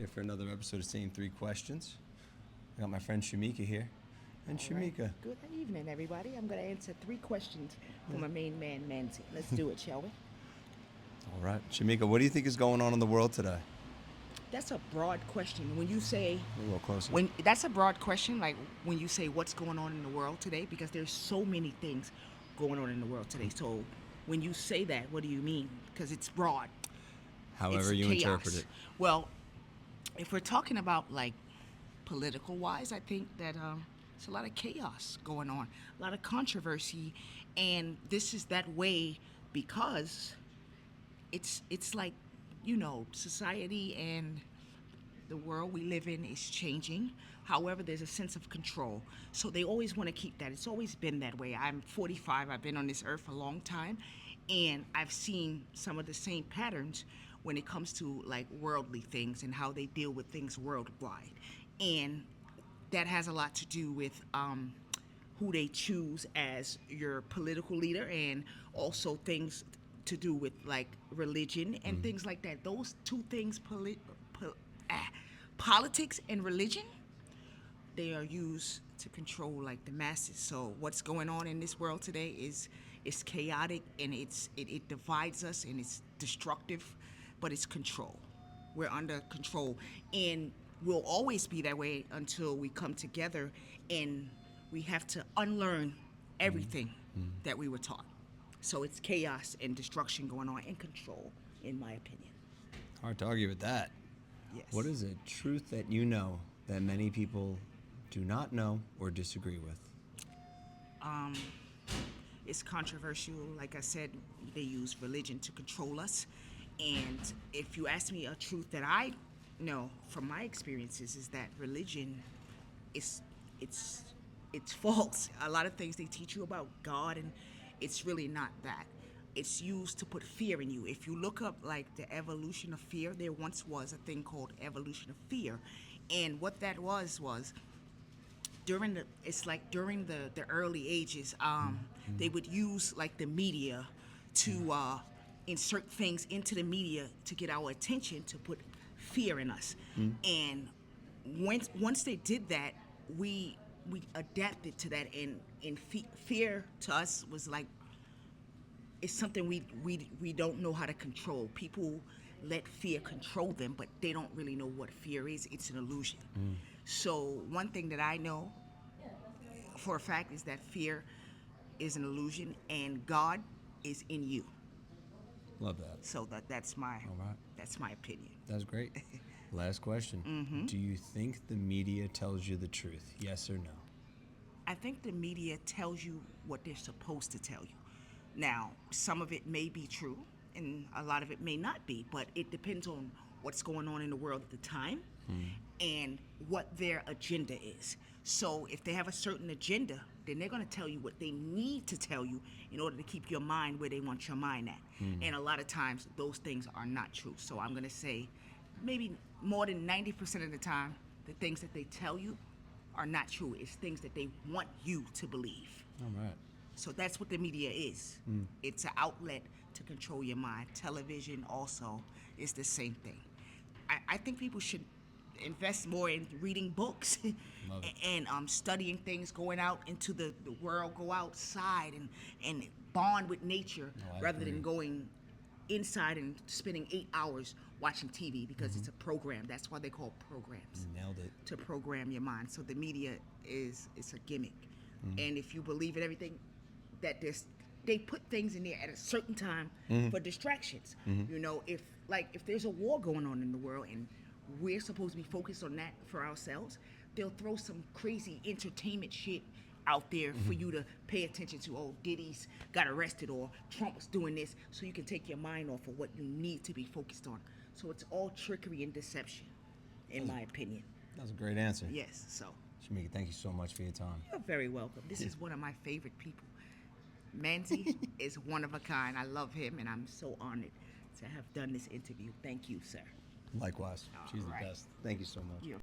Here for another episode of Saying Three Questions. I got my friend Shamika here. And All right. Shamika, Good evening, everybody. I'm going to answer 3 questions from my main man, Manzi. Let's do it, shall we? all right. Shamika, what do you think is going on in the world today? That's a broad question. When you say A little closer. when that's a broad question, like when you say what's going on in the world today, because there's so many things going on in the world today. So when you say that, what do you mean? Because it's broad. However It's you chaos. interpret it. Well, if we're talking about like political wise, I think that it's a lot of chaos going on, a lot of controversy, and this is that way because it's like, society and the world we live in is changing. However, there's a sense of control. So they always want to keep that. It's always been that way. I'm 45. I've been on this earth a long time, and I've seen some of the same patterns when it comes to like worldly things and how they deal with things worldwide. And that has a lot to do with who they choose as your political leader, and also things to do with like religion and things like that. Those two things, politics and religion, they are used to control like the masses. So what's going on in this world today is chaotic, and it divides us, and it's destructive, but it's control. We're under control, and we'll always be that way until we come together, and we have to unlearn everything that we were taught. So it's chaos and destruction going on, and control, in my opinion. Hard to argue with that. Yes. What is a truth that you know that many people do not know or disagree with? It's controversial. Like I said, they use religion to control us. And if you ask me a truth that I know from my experiences, is that religion is it's false. A lot of things they teach you about God, and it's really not that. It's used to put fear in you. If you look up like the evolution of fear, there once was a thing called evolution of fear. And what that was during the early ages, they would use like the media to insert things into the media to get our attention, to put fear in us. And once they did that, we adapted to that, and fear to us was like, it's something we don't know how to control. People let fear control them, but they don't really know what fear is. It's an illusion. So one thing that I know for a fact is that fear is an illusion, and God is in you. Love that. So that's my All right. that's my opinion. That's great. Last question. Do you think the media tells you the truth? Yes or no? I think the media tells you what they're supposed to tell you. Now, some of it may be true, and a lot of it may not be, but it depends on what's going on in the world at the time and what their agenda is. So if they have a certain agenda, then they're going to tell you what they need to tell you in order to keep your mind where they want your mind at. And a lot of times, those things are not true. So I'm going to say maybe more than 90% of the time, the things that they tell you are not true. It's things that they want you to believe. All right. So that's what the media is. It's an outlet to control your mind. Television also is the same thing. I think people should invest more in reading books Love it. and studying things, going out into the world, go outside and bond with nature, No, I rather agree. than going inside and spending 8 hours watching TV, because it's a program. That's why they call programs, Nailed it. to program your mind. So the media it's a gimmick. And if you believe in everything that they put things in there at a certain time for distractions. If there's a war going on in the world and we're supposed to be focused on that for ourselves, they'll throw some crazy entertainment shit out there for you to pay attention to. Oh, Diddy's got arrested, or Trump was doing this, so you can take your mind off of what you need to be focused on. So it's all trickery and deception, in my opinion. That was a great answer. Yes, so Shamika, thank you so much for your time. you're very welcome. This is one of my favorite people. Manzi is one of a kind. I love him, and I'm so honored to have done this interview. Thank you, sir. Likewise. She's All right. the best. Thank you so much. You're